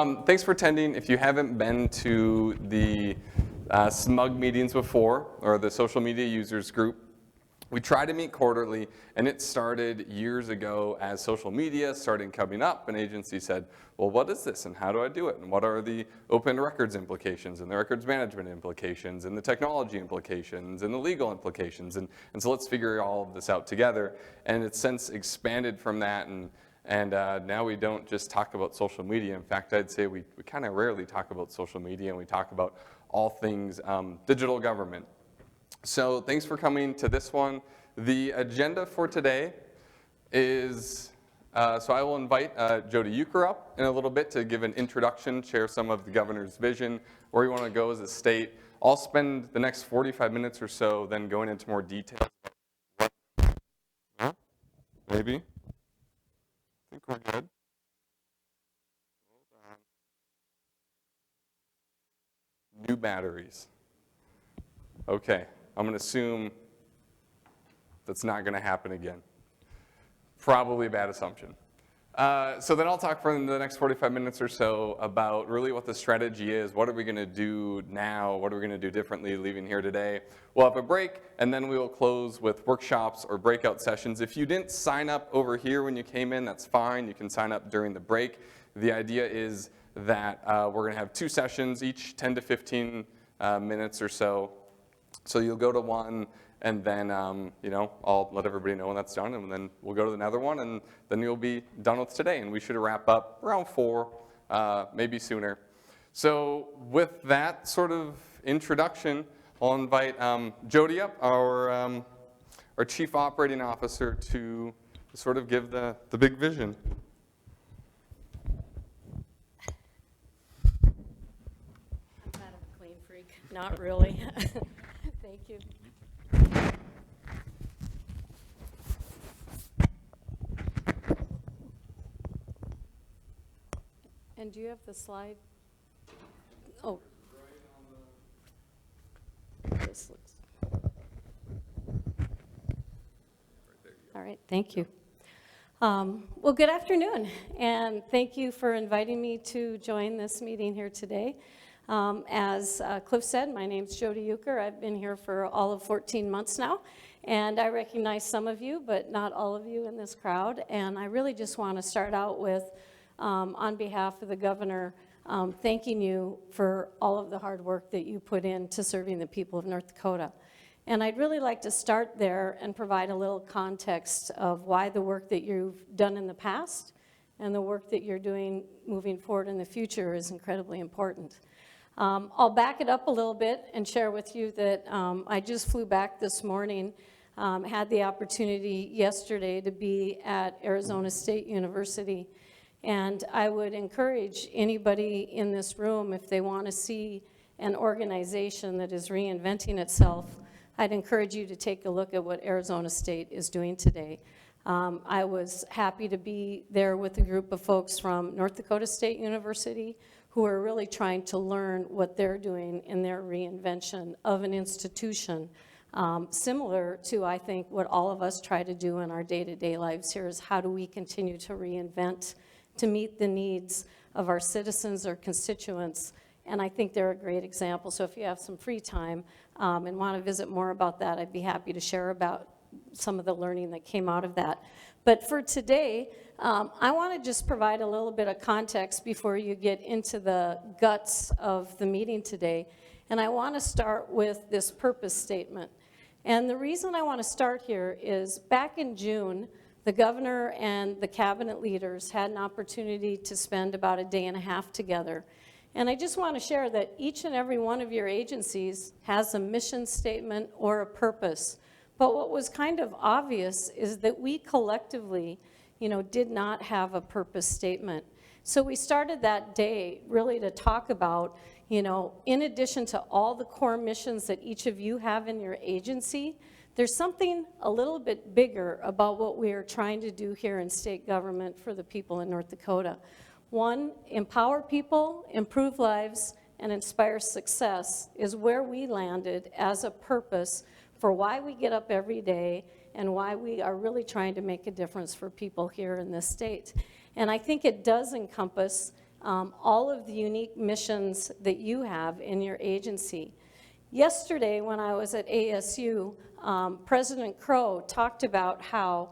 Thanks for attending. If you haven't been to the SMUG meetings before, or the social media users group, we try to meet quarterly, and it started years ago as social media started coming up, and agencies said, well, what is this, and how do I do it, and what are the open records implications, and the records management implications, and the technology implications, and the legal implications, and so let's figure all of this out together. And it's since expanded from that, and now we don't just talk about social media. In fact, I'd say we kind of rarely talk about social media, and we talk about all things digital government. So thanks for coming to this one. The agenda for today is, so I will invite Jody Euchre up in a little bit to give an introduction, share some of the governor's vision, where we want to go as a state. I'll spend the next 45 minutes or so then going into more details. Maybe? I think we're good. Hold on. New batteries. Okay. I'm going to assume that's not going to happen again. Probably a bad assumption. So then I'll talk for the next 45 minutes or so about really what the strategy is. What are we going to do now? What are we going to do differently leaving here today? We'll have a break, and then we will close with workshops or breakout sessions. If you didn't sign up over here when you came in, that's fine. You can sign up during the break. The idea is that we're going to have 2 sessions, each 10 to 15 minutes or so. So you'll go to one, and then I'll let everybody know when that's done, and then we'll go to another one, and then you'll be done with today. And we should wrap up around 4, maybe sooner. So with that sort of introduction, I'll invite Jody up, our Chief Operating Officer, to sort of give the big vision. I'm kind of a clean freak. Not really. Thank you. And do you have the slide? Oh. This looks. All right, thank you. Well, good afternoon, and thank you for inviting me to join this meeting here today. As Cliff said, my name's Jody Euchre. I've been here for all of 14 months now, and I recognize some of you, but not all of you in this crowd. And I really just want to start out with, on behalf of the governor, thanking you for all of the hard work that you put into serving the people of North Dakota. And I'd really like to start there and provide a little context of why the work that you've done in the past and the work that you're doing moving forward in the future is incredibly important. I'll back it up a little bit and share with you that I just flew back this morning, had the opportunity yesterday to be at Arizona State University, and I would encourage anybody in this room, if they want to see an organization that is reinventing itself, I'd encourage you to take a look at what Arizona State is doing today. I was happy to be there with a group of folks from North Dakota State University who are really trying to learn what they're doing in their reinvention of an institution, similar to, I think, what all of us try to do in our day-to-day lives here is how do we continue to reinvent to meet the needs of our citizens or constituents, and I think they're a great example. So if you have some free time and want to visit more about that, I'd be happy to share about some of the learning that came out of that. But for today, I want to just provide a little bit of context before you get into the guts of the meeting today. And I want to start with this purpose statement. And the reason I want to start here is back in June, the governor and the cabinet leaders had an opportunity to spend about a day and a half together. And I just want to share that each and every one of your agencies has a mission statement or a purpose. But what was kind of obvious is that we collectively, did not have a purpose statement. So we started that day really to talk about, in addition to all the core missions that each of you have in your agency, there's something a little bit bigger about what we are trying to do here in state government for the people in North Dakota. One, empower people, improve lives, and inspire success is where we landed as a purpose for why we get up every day and why we are really trying to make a difference for people here in this state. And I think it does encompass all of the unique missions that you have in your agency. Yesterday, when I was at ASU, President Crow talked about how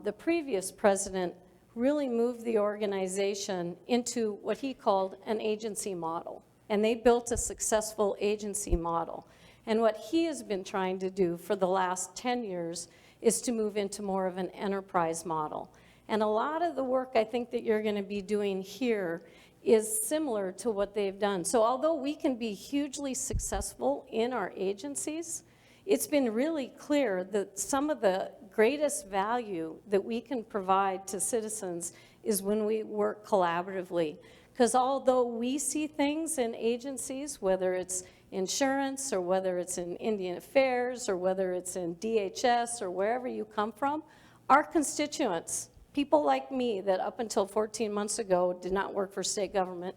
the previous president really moved the organization into what he called an agency model. And they built a successful agency model. And what he has been trying to do for the last 10 years is to move into more of an enterprise model. And a lot of the work I think that you're going to be doing here is similar to what they've done. So although we can be hugely successful in our agencies, it's been really clear that some of the greatest value that we can provide to citizens is when we work collaboratively. Because although we see things in agencies, whether it's insurance or whether it's in Indian Affairs or whether it's in DHS or wherever you come from, our constituents, people like me that up until 14 months ago did not work for state government,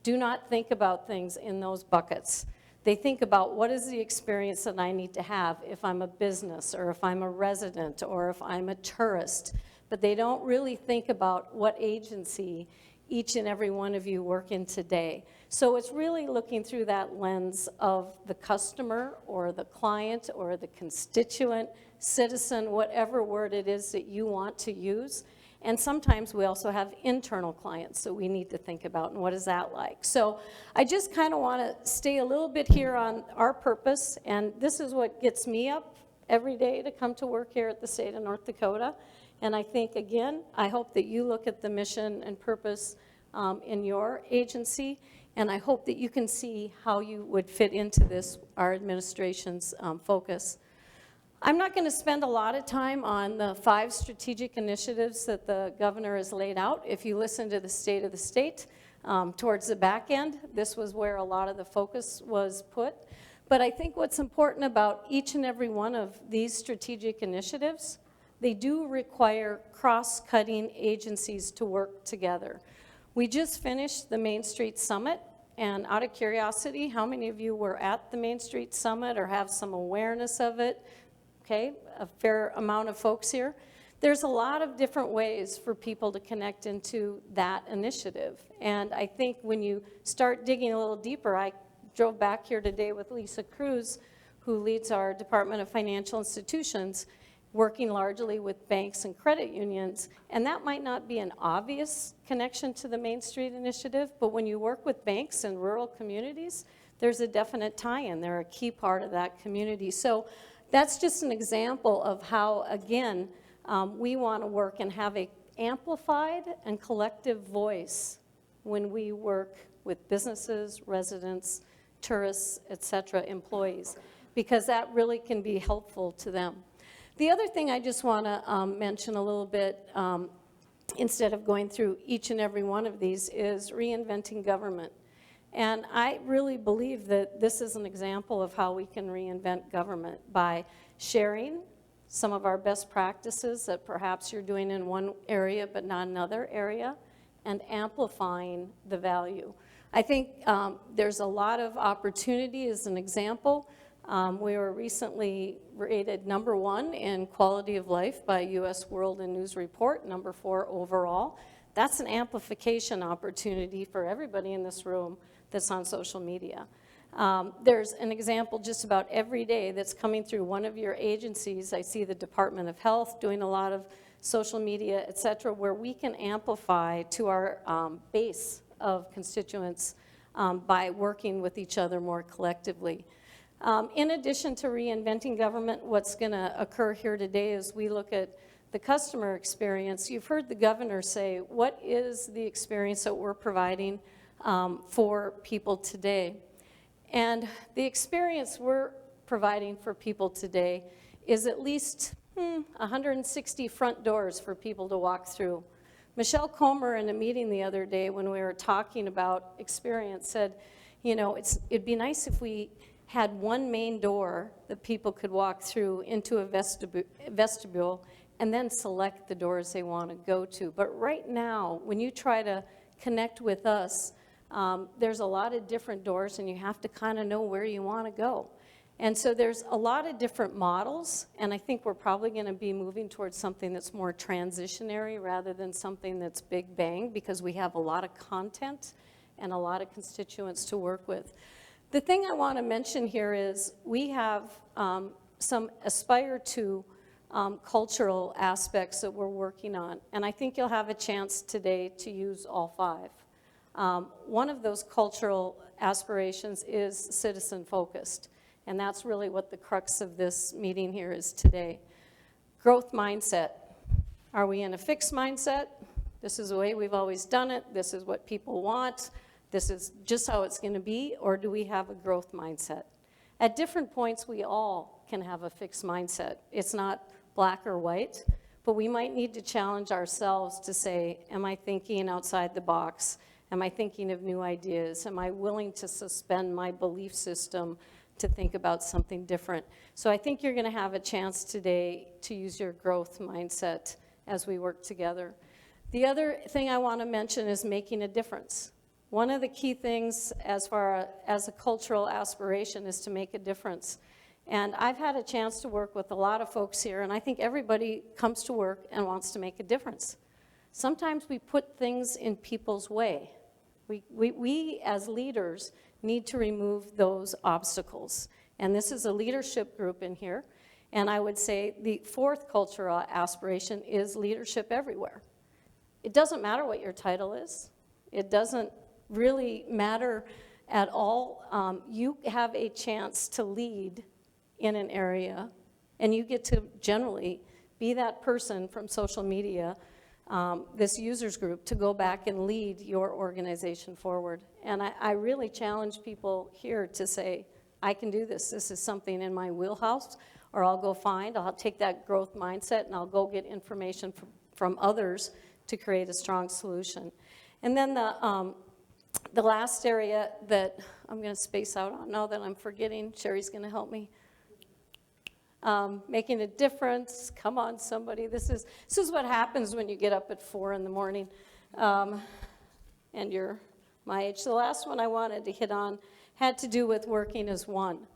do not think about things in those buckets. They think about what is the experience that I need to have if I'm a business or if I'm a resident or if I'm a tourist, but they don't really think about what agency each and every one of you work in today. So it's really looking through that lens of the customer or the client or the constituent, citizen, whatever word it is that you want to use. And sometimes we also have internal clients that we need to think about, and what is that like? So I just kind of want to stay a little bit here on our purpose, and this is what gets me up every day to come to work here at the state of North Dakota. And I think, again, I hope that you look at the mission and purpose in your agency, and I hope that you can see how you would fit into this, our administration's focus. I'm not going to spend a lot of time on the 5 strategic initiatives that the governor has laid out. If you listen to the State of the State, towards the back end, this was where a lot of the focus was put. But I think what's important about each and every one of these strategic initiatives, they do require cross-cutting agencies to work together. We just finished the Main Street Summit, and out of curiosity, how many of you were at the Main Street Summit or have some awareness of it? Okay, a fair amount of folks here. There's a lot of different ways for people to connect into that initiative. And I think when you start digging a little deeper, I drove back here today with Lisa Cruz, who leads our Department of Financial Institutions, working largely with banks and credit unions. And that might not be an obvious connection to the Main Street Initiative, but when you work with banks in rural communities, there's a definite tie-in. They're a key part of that community. So that's just an example of how, again, we want to work and have an amplified and collective voice when we work with businesses, residents, tourists, et cetera, employees, because that really can be helpful to them. The other thing I just want to mention a little bit, instead of going through each and every one of these, is reinventing government. And I really believe that this is an example of how we can reinvent government by sharing some of our best practices that perhaps you're doing in one area but not another area, and amplifying the value. I think there's a lot of opportunity. As an example, we were recently rated #1 in quality of life by U.S. World and News Report, #4 overall. That's an amplification opportunity for everybody in this room that's on social media. There's an example just about every day that's coming through one of your agencies. I see the Department of Health doing a lot of social media, et cetera, where we can amplify to our base of constituents by working with each other more collectively. In addition to reinventing government, what's going to occur here today is we look at the customer experience. You've heard the governor say, what is the experience that we're providing for people today? And the experience we're providing for people today is at least 160 front doors for people to walk through. Michelle Comer, in a meeting the other day when we were talking about experience, said, you know, it'd be nice if we had one main door that people could walk through into a vestibule and then select the doors they want to go to. But right now, when you try to connect with us, there's a lot of different doors, and you have to kind of know where you want to go. And so there's a lot of different models, and I think we're probably going to be moving towards something that's more transitionary rather than something that's big bang, because we have a lot of content and a lot of constituents to work with. The thing I want to mention here is we have some aspire to cultural aspects that we're working on, and I think you'll have a chance today to use all 5. One of those cultural aspirations is citizen-focused, and that's really what the crux of this meeting here is today. Growth mindset. Are we in a fixed mindset? This is the way we've always done it. This is what people want. This is just how it's going to be. Or do we have a growth mindset? At different points, we all can have a fixed mindset. It's not black or white, but we might need to challenge ourselves to say, am I thinking outside the box? Am I thinking of new ideas? Am I willing to suspend my belief system to think about something different? So I think you're going to have a chance today to use your growth mindset as we work together. The other thing I want to mention is making a difference. One of the key things as far as a cultural aspiration is to make a difference. And I've had a chance to work with a lot of folks here, and I think everybody comes to work and wants to make a difference. Sometimes we put things in people's way. We as leaders need to remove those obstacles. And this is a leadership group in here. And I would say the 4th cultural aspiration is leadership everywhere. It doesn't matter what your title is. It doesn't really matter at all. You have a chance to lead in an area, and you get to generally be that person from social media, this users group, to go back and lead your organization forward. And I really challenge people here to say, I can do this. This is something in my wheelhouse, or I'll take that growth mindset and I'll go get information from others to create a strong solution. And then the last area that I'm going to space out on now that I'm forgetting, Sherry's going to help me. Making a difference. Come on, somebody. This is what happens when you get up at 4 in the morning and you're my age. The last one I wanted to hit on had to do with working as one,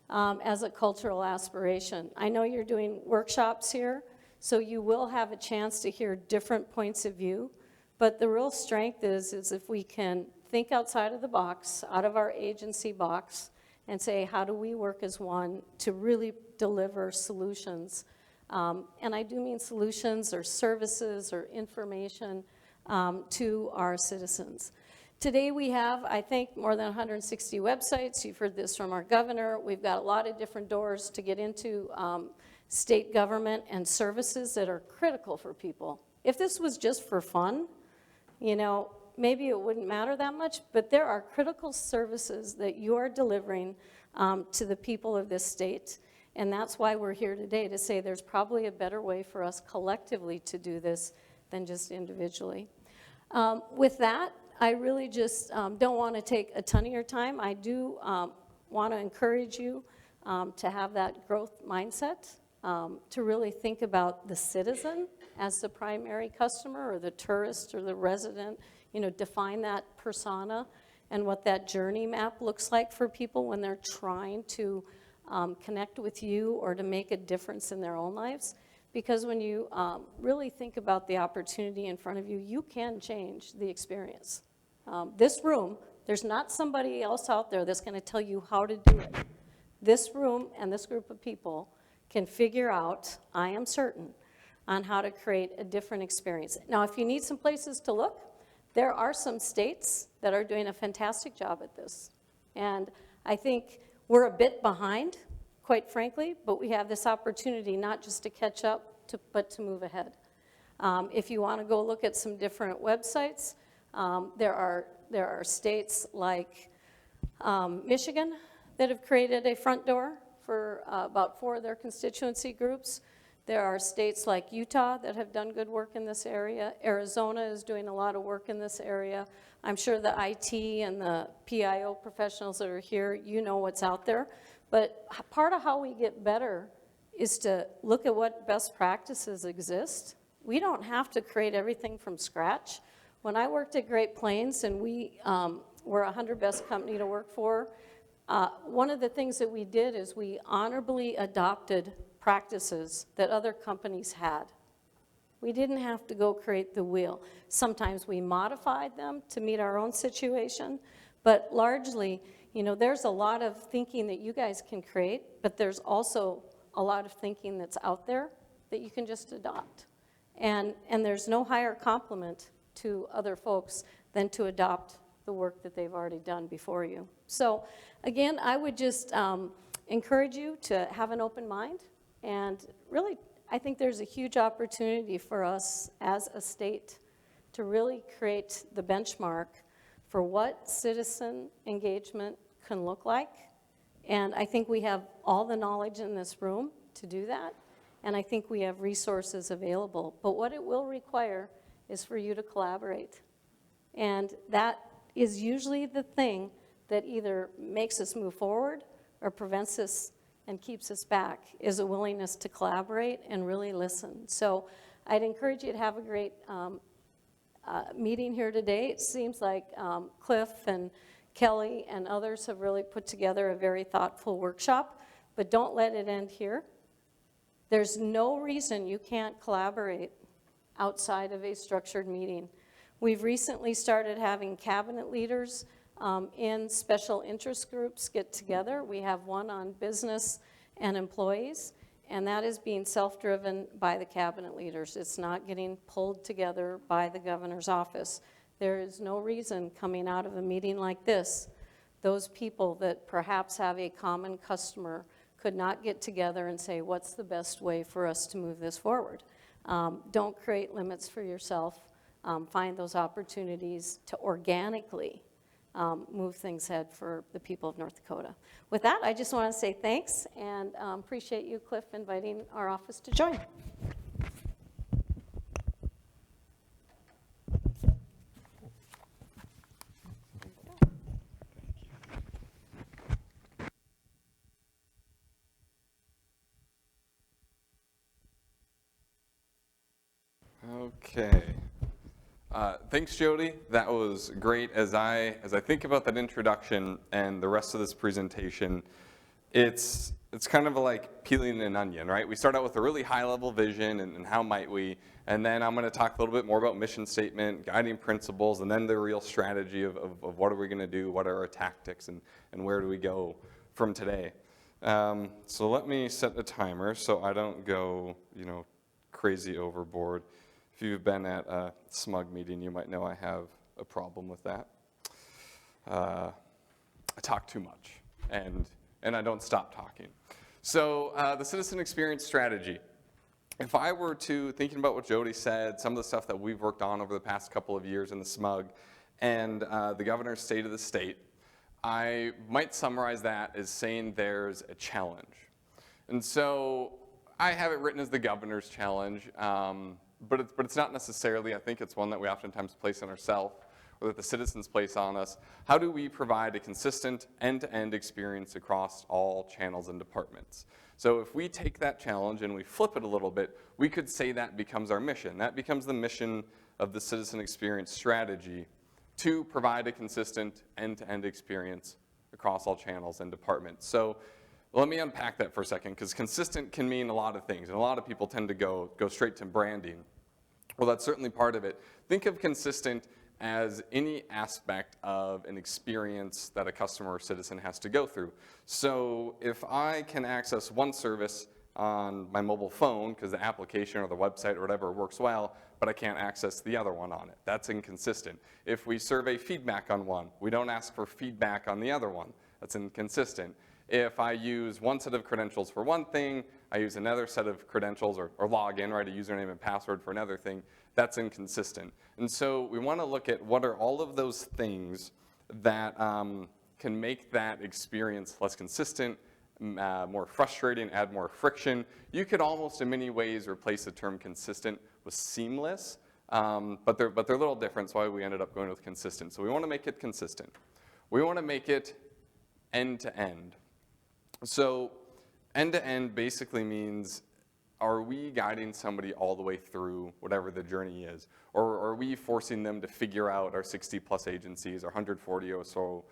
as a cultural aspiration. I know you're doing workshops here, so you will have a chance to hear different points of view, but the real strength is if we can think outside of the box, out of our agency box, and say, how do we work as one to really deliver solutions? And I do mean solutions or services or information to our citizens. Today we have, I think, more than 160 websites. You've heard this from our governor. We've got a lot of different doors to get into state government and services that are critical for people. If this was just for fun, maybe it wouldn't matter that much, but there are critical services that you are delivering to the people of this state. And that's why we're here today, to say there's probably a better way for us collectively to do this than just individually. With that, I really just don't want to take a ton of your time. I do want to encourage you to have that growth mindset, to really think about the citizen as the primary customer, or the tourist, or the resident. Define that persona and what that journey map looks like for people when they're trying to connect with you or to make a difference in their own lives. Because when you really think about the opportunity in front of you, you can change the experience. This room, there's not somebody else out there that's going to tell you how to do it. This room and this group of people can figure out, I am certain, on how to create a different experience. Now, if you need some places to look, there are some states that are doing a fantastic job at this. And I think we're a bit behind, quite frankly, but we have this opportunity not just to catch up, but to move ahead. If you want to go look at some different websites, there are states like Michigan that have created a front door for about 4 of their constituency groups. There are states like Utah that have done good work in this area. Arizona is doing a lot of work in this area. I'm sure the IT and the PIO professionals that are here, you know what's out there. But part of how we get better is to look at what best practices exist. We don't have to create everything from scratch. When I worked at Great Plains and we were a 100 best company to work for, one of the things that we did is we honorably adopted practices that other companies had. We didn't have to go create the wheel. Sometimes we modified them to meet our own situation, but largely, there's a lot of thinking that you guys can create, but there's also a lot of thinking that's out there that you can just adopt. And there's no higher compliment to other folks than to adopt the work that they've already done before you. So again, I would just encourage you to have an open mind, and really, I think there's a huge opportunity for us as a state to really create the benchmark for what citizen engagement can look like. And I think we have all the knowledge in this room to do that, and I think we have resources available. But what it will require is for you to collaborate. And that is usually the thing that either makes us move forward or prevents us and keeps us back, is a willingness to collaborate and really listen. So I'd encourage you to have a great meeting here today. It seems like Cliff and Kelly and others have really put together a very thoughtful workshop, but don't let it end here. There's no reason you can't collaborate outside of a structured meeting. We've recently started having cabinet leaders in special interest groups get together. We have one on business and employees, and that is being self-driven by the cabinet leaders. It's not getting pulled together by the governor's office. There is no reason coming out of a meeting like this, those people that perhaps have a common customer could not get together and say, what's the best way for us to move this forward? Don't create limits for yourself. Find those opportunities to organically move things ahead for the people of North Dakota. With that, I just want to say thanks, and appreciate you, Cliff, inviting our office to join. Okay. Thanks, Jody. That was great. As I think about that introduction and the rest of this presentation, it's kind of like peeling an onion, right? We start out with a really high-level vision and how might we, and then I'm going to talk a little bit more about mission statement, guiding principles, and then the real strategy of what are we going to do, what are our tactics, and where do we go from today. So let me set a timer so I don't go, crazy overboard. If you've been at a SMUG meeting, you might know I have a problem with that. I talk too much, and I don't stop talking. So the citizen experience strategy. If I were to, thinking about what Jody said, some of the stuff that we've worked on over the past couple of years in the SMUG, and the governor's state of the state, I might summarize that as saying there's a challenge. And so I have it written as the governor's challenge, but it's not necessarily. I think it's one that we oftentimes place on ourselves, or that the citizens place on us. How do we provide a consistent end-to-end experience across all channels and departments? So if we take that challenge and we flip it a little bit, we could say that becomes our mission. That becomes the mission of the citizen experience strategy, to provide a consistent end-to-end experience across all channels and departments. So let me unpack that for a second, because consistent can mean a lot of things, and a lot of people tend to go straight to branding. Well, that's certainly part of it. Think of consistent as any aspect of an experience that a customer or citizen has to go through. So if I can access one service on my mobile phone because the application or the website or whatever works well, but I can't access the other one on it, that's inconsistent. If we survey feedback on one, we don't ask for feedback on the other one, that's inconsistent. If I use one set of credentials for one thing, I use another set of credentials or log in, right, a username and password for another thing, that's inconsistent. And so we want to look at what are all of those things that can make that experience less consistent, more frustrating, add more friction. You could almost in many ways replace the term consistent with seamless, but they're a little different, so why we ended up going with consistent. So we want to make it consistent. We want to make it end to end. So end-to-end basically means are we guiding somebody all the way through whatever the journey is? Or are we forcing them to figure out our 60 plus agencies, our 140 or so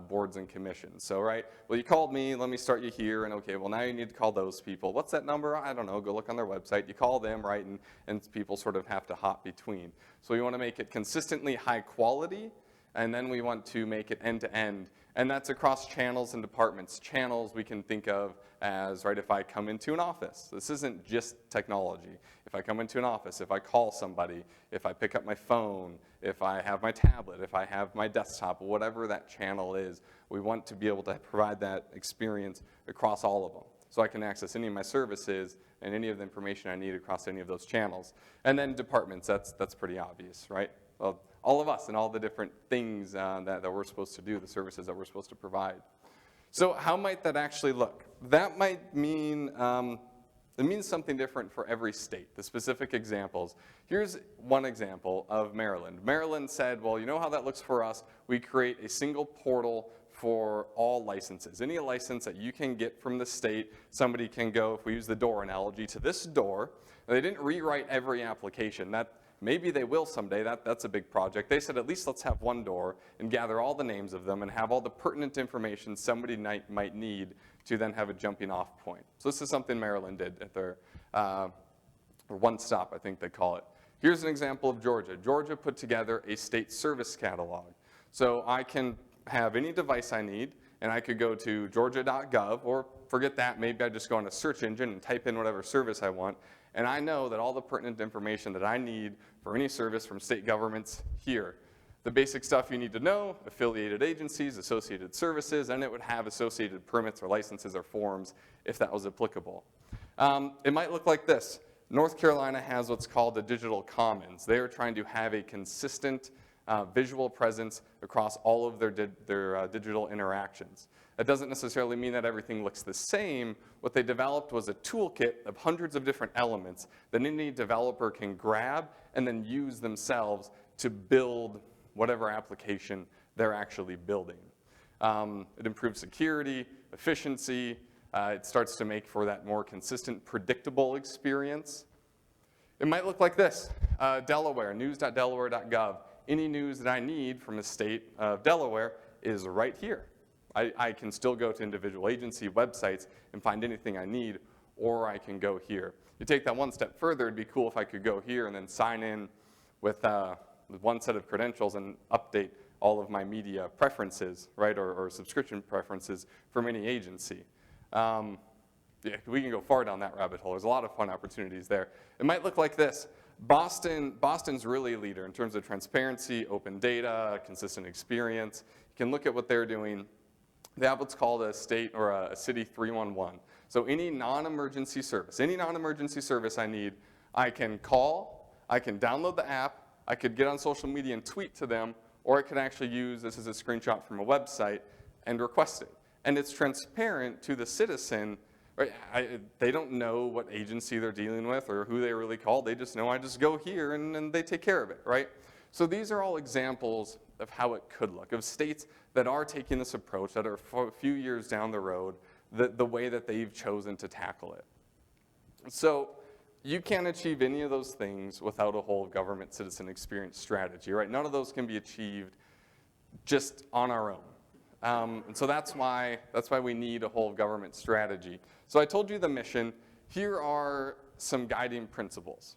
boards and commissions? So, right, well, you called me, let me start you here, and okay, well, now you need to call those people. What's that number? I don't know, go look on their website. You call them, right, and people sort of have to hop between. So we want to make it consistently high quality, and then we want to make it end-to-end. And that's across channels and departments. Channels we can think of as, right, if I come into an office. This isn't just technology. If I come into an office, if I call somebody, if I pick up my phone, if I have my tablet, if I have my desktop, whatever that channel is, we want to be able to provide that experience across all of them. So I can access any of my services and any of the information I need across any of those channels. And then departments, that's pretty obvious, right? Well, all of us and all the different things that we're supposed to do, the services that we're supposed to provide. So how might that actually look? That might mean, it means something different for every state, the specific examples. Here's one example of Maryland. Maryland said, well, you know how that looks for us? We create a single portal for all licenses. Any license that you can get from the state, somebody can go, if we use the door analogy, to this door. They didn't rewrite every application. Maybe they will someday, that's a big project. They said at least let's have one door and gather all the names of them and have all the pertinent information somebody might need to then have a jumping off point. So this is something Maryland did at their one stop, I think they call it. Here's an example of Georgia. Georgia put together a state service catalog. So I can have any device I need, and I could go to georgia.gov, or forget that, maybe I just go on a search engine and type in whatever service I want, and I know that all the pertinent information that I need for any service from state governments here. The basic stuff you need to know, affiliated agencies, associated services, and it would have associated permits or licenses or forms if that was applicable. It might look like this. North Carolina has what's called the Digital Commons. They are trying to have a consistent visual presence across all of their digital interactions. That doesn't necessarily mean that everything looks the same. What they developed was a toolkit of hundreds of different elements that any developer can grab and then use themselves to build whatever application they're actually building. It improves security, efficiency. It starts to make for that more consistent, predictable experience. It might look like this. Delaware, news.delaware.gov. Any news that I need from the state of Delaware is right here. I can still go to individual agency websites and find anything I need, or I can go here. You take that one step further, it'd be cool if I could go here and then sign in with one set of credentials and update all of my media preferences, right, or subscription preferences from any agency. Yeah, we can go far down that rabbit hole. There's a lot of fun opportunities there. It might look like this. Boston's really a leader in terms of transparency, open data, consistent experience. You can look at what they're doing. They have what's called a state or a city 311. So any non-emergency service I need, I can call, I can download the app, I could get on social media and tweet to them, or I could actually use, this is a screenshot from a website, and request it. And it's transparent to the citizen. Right? They don't know what agency they're dealing with or who they really call. They just know I just go here and they take care of it, right? So these are all examples of how it could look, of states that are taking this approach, that are a few years down the road, the way that they've chosen to tackle it. So you can't achieve any of those things without a whole government citizen experience strategy, right? None of those can be achieved just on our own. And so that's why we need a whole government strategy. So I told you the mission. Here are some guiding principles.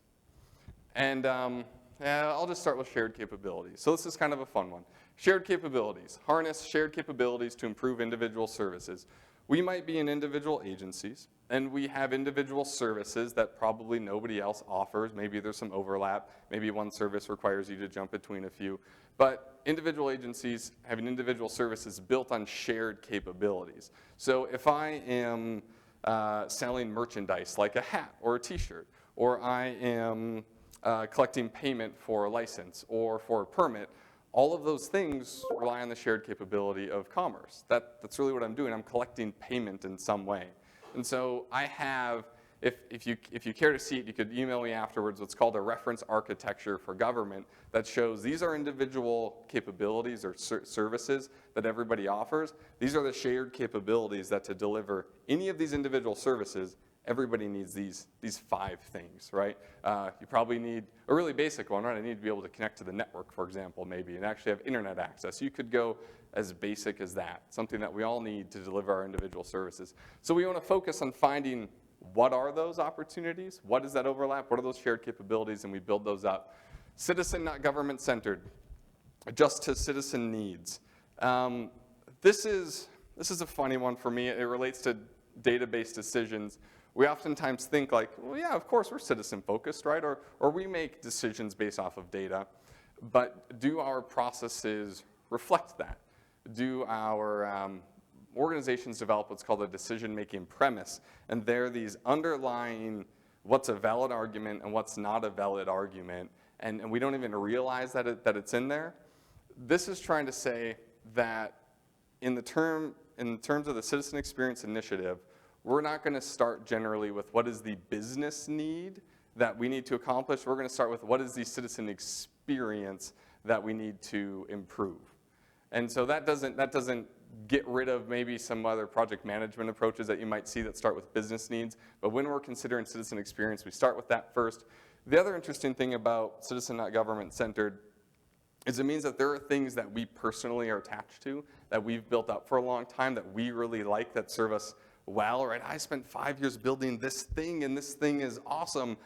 And I'll just start with shared capabilities. So this is kind of a fun one. Shared capabilities. Harness shared capabilities to improve individual services. We might be in individual agencies, and we have individual services that probably nobody else offers. Maybe there's some overlap. Maybe one service requires you to jump between a few. But individual agencies having individual services built on shared capabilities. So if I am selling merchandise like a hat or a t-shirt, or I am collecting payment for a license or for a permit, all of those things rely on the shared capability of commerce. That's really what I'm doing. I'm collecting payment in some way. And so I have, if you care to see it, you could email me afterwards, what's called a reference architecture for government that shows these are individual capabilities or services that everybody offers. These are the shared capabilities that to deliver any of these individual services, everybody needs these 5 things, right? You probably need a really basic one, right? I need to be able to connect to the network, for example, maybe, and actually have internet access. You could go as basic as that, something that we all need to deliver our individual services. So we want to focus on finding what are those opportunities, what is that overlap, what are those shared capabilities, and we build those up. Citizen, not government-centered, adjust to citizen needs. This is a funny one for me. It relates to database decisions. We oftentimes think like, well, yeah, of course we're citizen-focused, right? Or we make decisions based off of data. But do our processes reflect that? Do our organizations develop what's called a decision-making premise? And they're these underlying what's a valid argument and what's not a valid argument. And we don't even realize that it's in there. This is trying to say that in terms of the Citizen Experience Initiative, we're not going to start generally with what is the business need that we need to accomplish. We're going to start with what is the citizen experience that we need to improve. And so that doesn't get rid of maybe some other project management approaches that you might see that start with business needs. But when we're considering citizen experience, we start with that first. The other interesting thing about citizen not government centered is it means that there are things that we personally are attached to, that we've built up for a long time, that we really like, that serve us well, right? I spent 5 years building this thing, and this thing is awesome,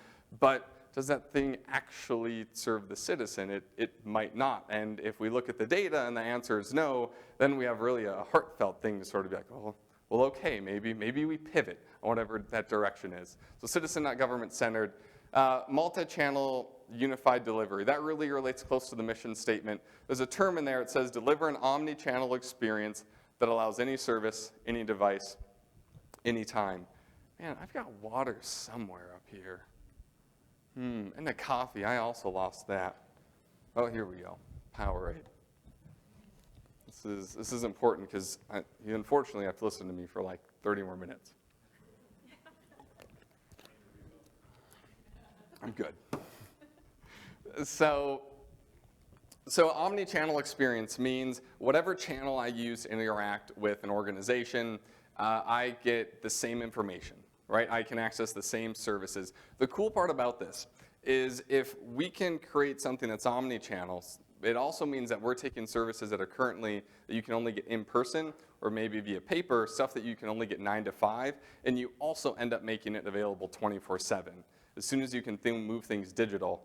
but does that thing actually serve the citizen? It might not. And if we look at the data and the answer is no, then we have really a heartfelt thing to sort of be like, well, okay, maybe we pivot on whatever that direction is. So citizen, not government centered. Multi-channel unified delivery. That really relates close to the mission statement. There's a term in there. It says deliver an omni-channel experience that allows any service, any device, anytime. Man, I've got water somewhere up here. And the coffee, I also lost that. Oh, here we go. Powerade. This is important because you unfortunately have to listen to me for like 30 more minutes. I'm good. So omni-channel experience means whatever channel I use to interact with an organization, I get the same information, right? I can access the same services. The cool part about this is if we can create something that's omni-channel, it also means that we're taking services that are currently, that you can only get in person or maybe via paper, stuff that you can only get 9 to 5, and you also end up making it available 24/7. As soon as you can move things digital,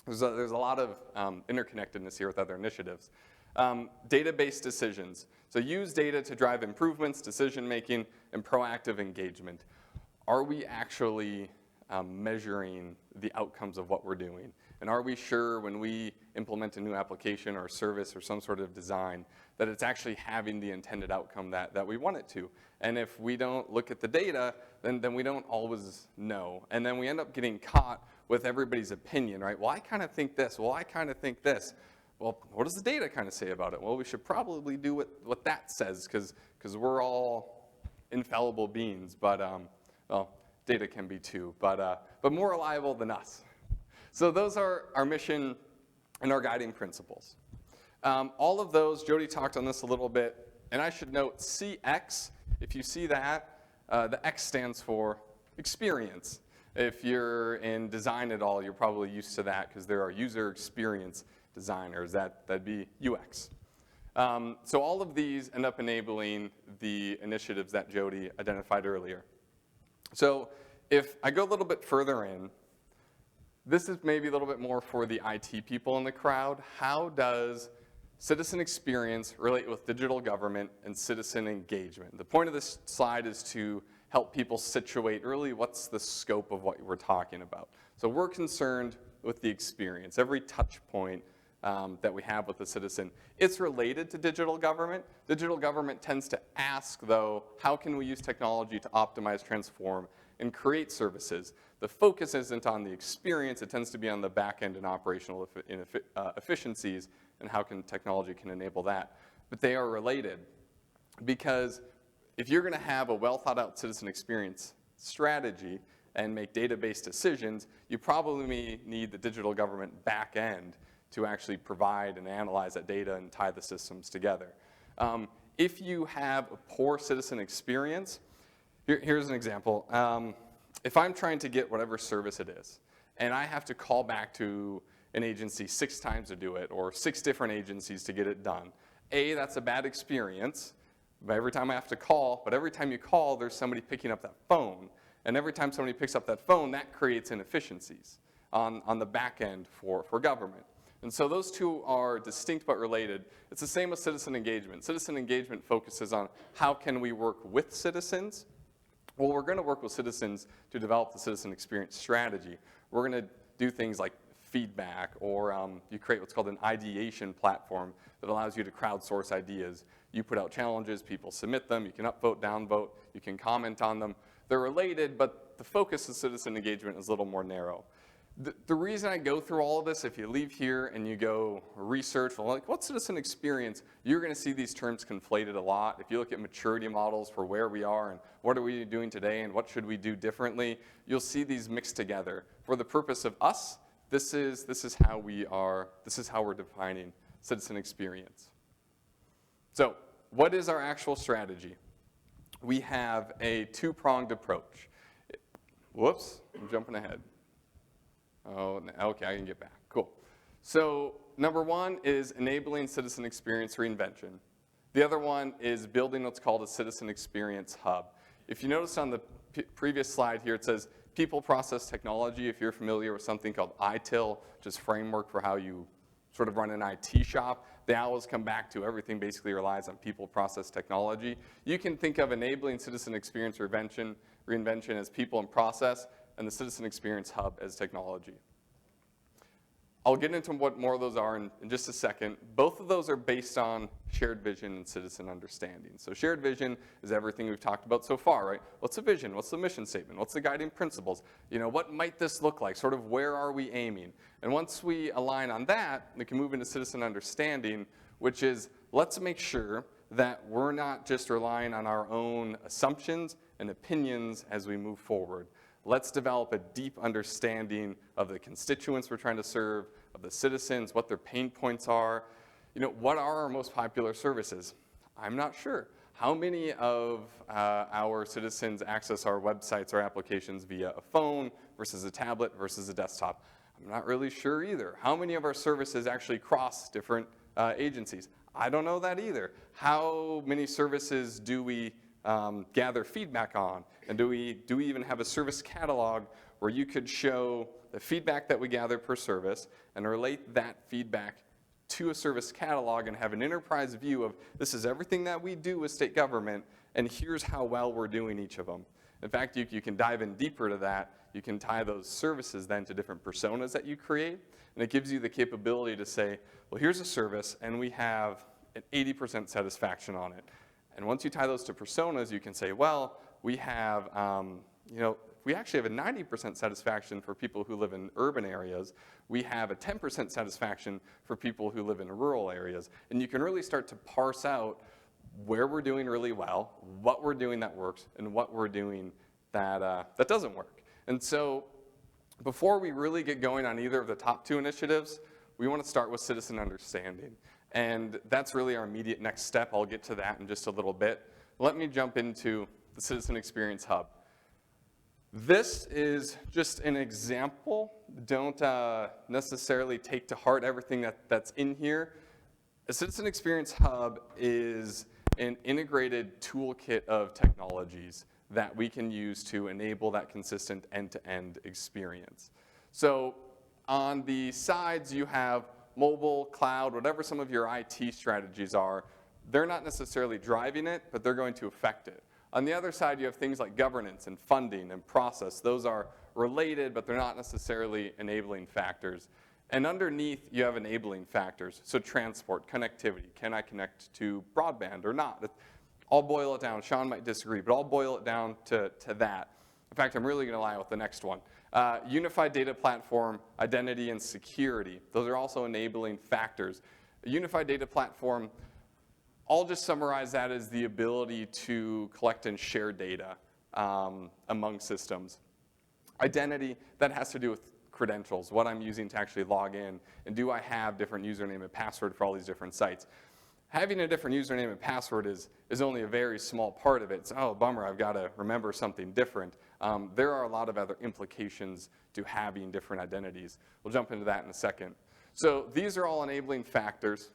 there's a lot of interconnectedness here with other initiatives. Data-based decisions. So use data to drive improvements, decision-making, and proactive engagement. Are we actually measuring the outcomes of what we're doing? And are we sure when we implement a new application or service or some sort of design that it's actually having the intended outcome that we want it to? And if we don't look at the data, then we don't always know. And then we end up getting caught with everybody's opinion, right? Well, I kind of think this. Well, I kind of think this. Well, what does the data kind of say about it? Well, we should probably do what that says because we're all infallible beings. But, well, data can be too, but more reliable than us. So those are our mission and our guiding principles. All of those, Jody talked on this a little bit, and I should note CX, if you see that, the X stands for experience. If you're in design at all, you're probably used to that because there are user experience designers, that'd be UX. So all of these end up enabling the initiatives that Jody identified earlier. So if I go a little bit further in, this is maybe a little bit more for the IT people in the crowd. How does citizen experience relate with digital government and citizen engagement? The point of this slide is to help people situate really what's the scope of what we're talking about. So we're concerned with the experience, every touch point that we have with the citizen. It's related to digital government. Digital government tends to ask, though, how can we use technology to optimize, transform, and create services? The focus isn't on the experience. It tends to be on the back end and operational efficiencies and how technology can enable that. But they are related because if you're going to have a well-thought-out citizen experience strategy and make data-based decisions, you probably need the digital government back end to actually provide and analyze that data and tie the systems together. If you have a poor citizen experience, here's an example. if I'm trying to get whatever service it is, and I have to call back to an agency 6 times to do it, or 6 different agencies to get it done, A, that's a bad experience, but every time I have to call, but every time you call, there's somebody picking up that phone, and every time somebody picks up that phone, that creates inefficiencies on the back end for government. And so those two are distinct but related. It's the same with citizen engagement. Citizen engagement focuses on how can we work with citizens. Well, we're going to work with citizens to develop the citizen experience strategy. We're going to do things like feedback, or you create what's called an ideation platform that allows you to crowdsource ideas. You put out challenges, people submit them, you can upvote, downvote, you can comment on them. They're related, but the focus of citizen engagement is a little more narrow. The reason I go through all of this, if you leave here and you go research, well, like, what's citizen experience? You're going to see these terms conflated a lot. If you look at maturity models for where we are and what are we doing today and what should we do differently, you'll see these mixed together. For the purpose of us, this is how we're defining citizen experience. So, what is our actual strategy? We have a 2-pronged approach. Whoops, I'm jumping ahead. Oh, okay, I can get back. Cool. So, number 1 is enabling citizen experience reinvention. The other one is building what's called a citizen experience hub. If you notice on the previous slide here, it says people, process, technology. If you're familiar with something called ITIL, which is framework for how you sort of run an IT shop, they always come back to everything basically relies on people, process, technology. You can think of enabling citizen experience reinvention as people and process, and the citizen experience hub as technology. I'll get into what more of those are in just a second. Both of those are based on shared vision and citizen understanding. So shared vision is everything we've talked about so far, right? What's the vision? What's the mission statement? What's the guiding principles? You know, what might this look like? Sort of where are we aiming? And once we align on that, we can move into citizen understanding, which is let's make sure that we're not just relying on our own assumptions and opinions as we move forward. Let's develop a deep understanding of the constituents we're trying to serve, of the citizens, what their pain points are. You know, what are our most popular services? I'm not sure. How many of our citizens access our websites or applications via a phone versus a tablet versus a desktop? I'm not really sure either. How many of our services actually cross different agencies? I don't know that either. How many services do we gather feedback on? And do we even have a service catalog where you could show the feedback that we gather per service and relate that feedback to a service catalog and have an enterprise view of this is everything that we do with state government and here's how well we're doing each of them. In fact, you can dive in deeper to that. You can tie those services then to different personas that you create, and it gives you the capability to say, well, here's a service and we have an 80% satisfaction on it. And once you tie those to personas, you can say, well, we have, we actually have a 90% satisfaction for people who live in urban areas. We have a 10% satisfaction for people who live in rural areas. And you can really start to parse out where we're doing really well, what we're doing that works, and what we're doing that doesn't work. And so before we really get going on either of the top 2 initiatives, we want to start with citizen understanding. And that's really our immediate next step. I'll get to that in just a little bit. Let me jump into the Citizen Experience Hub. This is just an example. Don't necessarily take to heart everything that's in here. A Citizen Experience Hub is an integrated toolkit of technologies that we can use to enable that consistent end-to-end experience. So on the sides, you have mobile, cloud, whatever some of your IT strategies are. They're not necessarily driving it, but they're going to affect it. On the other side, you have things like governance and funding and process. Those are related, but they're not necessarily enabling factors. And underneath, you have enabling factors. So transport, connectivity. Can I connect to broadband or not? I'll boil it down. Sean might disagree, but I'll boil it down to that. In fact, I'm really going to lie with the next one. Unified data platform, identity, and security. Those are also enabling factors. A unified data platform, I'll just summarize that as the ability to collect and share data among systems. Identity, that has to do with credentials, what I'm using to actually log in, and do I have different username and password for all these different sites. Having a different username and password is only a very small part of it. It's, oh, bummer, I've got to remember something different. There are a lot of other implications to having different identities. We'll jump into that in a second. So these are all enabling factors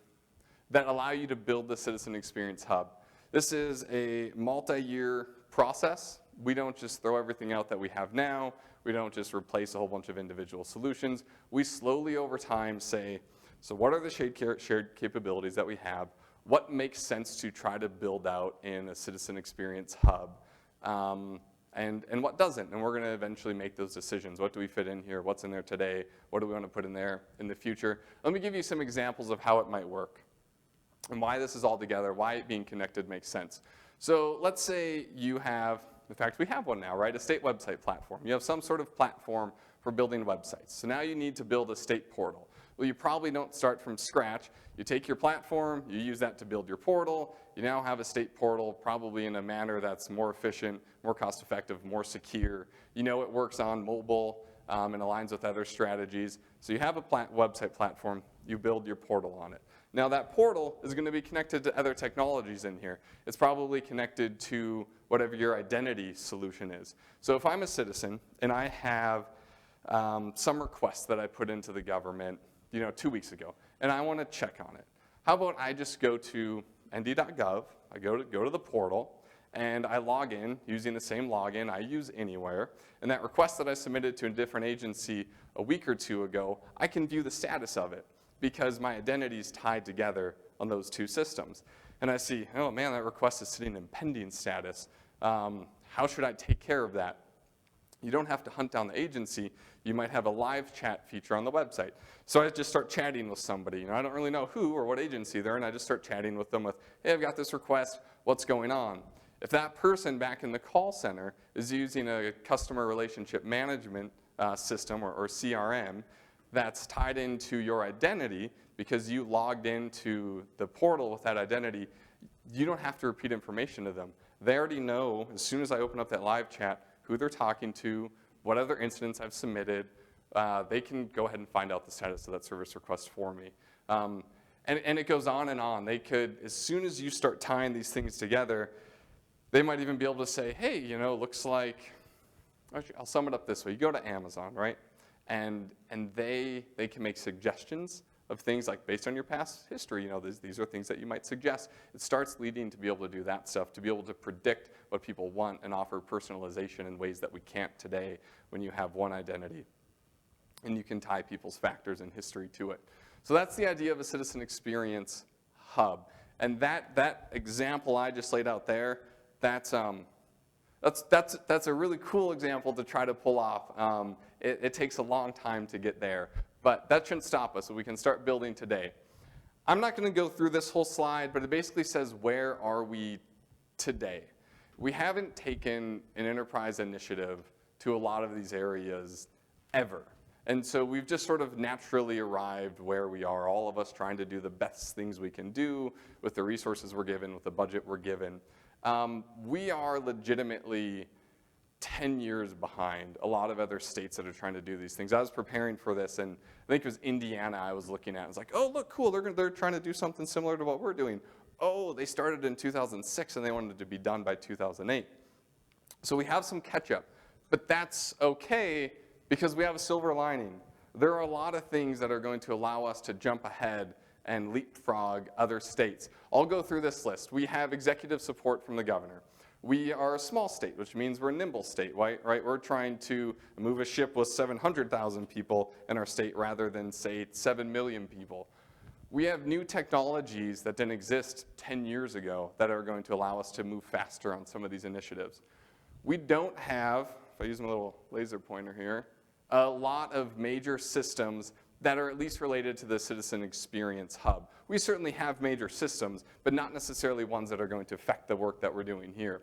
that allow you to build the Citizen Experience Hub. This is a multi-year process. We don't just throw everything out that we have now. We don't just replace a whole bunch of individual solutions. We slowly over time say, so what are the shared capabilities that we have? What makes sense to try to build out in a Citizen Experience Hub? And what doesn't? And we're going to eventually make those decisions. What do we fit in here? What's in there today? What do we want to put in there in the future? Let me give you some examples of how it might work and why this is all together, why it being connected makes sense. So let's say you have, in fact, we have one now, right? A state website platform. You have some sort of platform for building websites. So now you need to build a state portal. Well, you probably don't start from scratch. You take your platform, you use that to build your portal. You now have a state portal, probably in a manner that's more efficient, more cost-effective, more secure. You know it works on mobile and aligns with other strategies. So you have a website platform, you build your portal on it. Now that portal is going to be connected to other technologies in here. It's probably connected to whatever your identity solution is. So if I'm a citizen and I have some requests that I put into the government 2 weeks ago, and I want to check on it. How about I just go to nd.gov, I go to the portal, and I log in using the same login I use anywhere, and that request that I submitted to a different agency a week or two ago, I can view the status of it because my identity is tied together on those two systems. And I see, oh man, that request is sitting in pending status. How should I take care of that? You don't have to hunt down the agency. You might have a live chat feature on the website. So I just start chatting with somebody. I don't really know who or what agency they're in. I just start chatting with them with, hey, I've got this request. What's going on? If that person back in the call center is using a customer relationship management system or CRM that's tied into your identity because you logged into the portal with that identity, you don't have to repeat information to them. They already know, as soon as I open up that live chat, who they're talking to, what other incidents I've submitted. They can go ahead and find out the status of that service request for me. And it goes on and on. They could, as soon as you start tying these things together, they might even be able to say, hey, looks like, I'll sum it up this way. You go to Amazon, right? And they can make suggestions of things like based on your past history, these are things that you might suggest. It starts leading to be able to do that stuff, to be able to predict what people want and offer personalization in ways that we can't today when you have one identity. And you can tie people's factors and history to it. So that's the idea of a citizen experience hub. And that example I just laid out there, that's a really cool example to try to pull off. It takes a long time to get there. But that shouldn't stop us, so we can start building today. I'm not going to go through this whole slide, but it basically says, where are we today? We haven't taken an enterprise initiative to a lot of these areas ever. And so we've just sort of naturally arrived where we are, all of us trying to do the best things we can do with the resources we're given, with the budget we're given. We are legitimately 10 years behind a lot of other states that are trying to do these things. I was preparing for this, and I think it was Indiana I was looking at. I was like, oh, look, cool, they're trying to do something similar to what we're doing. Oh, they started in 2006, and they wanted it to be done by 2008. So we have some catch-up, but that's okay because we have a silver lining. There are a lot of things that are going to allow us to jump ahead and leapfrog other states. I'll go through this list. We have executive support from the governor. We are a small state, which means we're a nimble state, right? We're trying to move a ship with 700,000 people in our state rather than, say, 7 million people. We have new technologies that didn't exist 10 years ago that are going to allow us to move faster on some of these initiatives. We don't have, if I use my little laser pointer here, a lot of major systems that are at least related to the Citizen Experience Hub. We certainly have major systems, but not necessarily ones that are going to affect the work that we're doing here.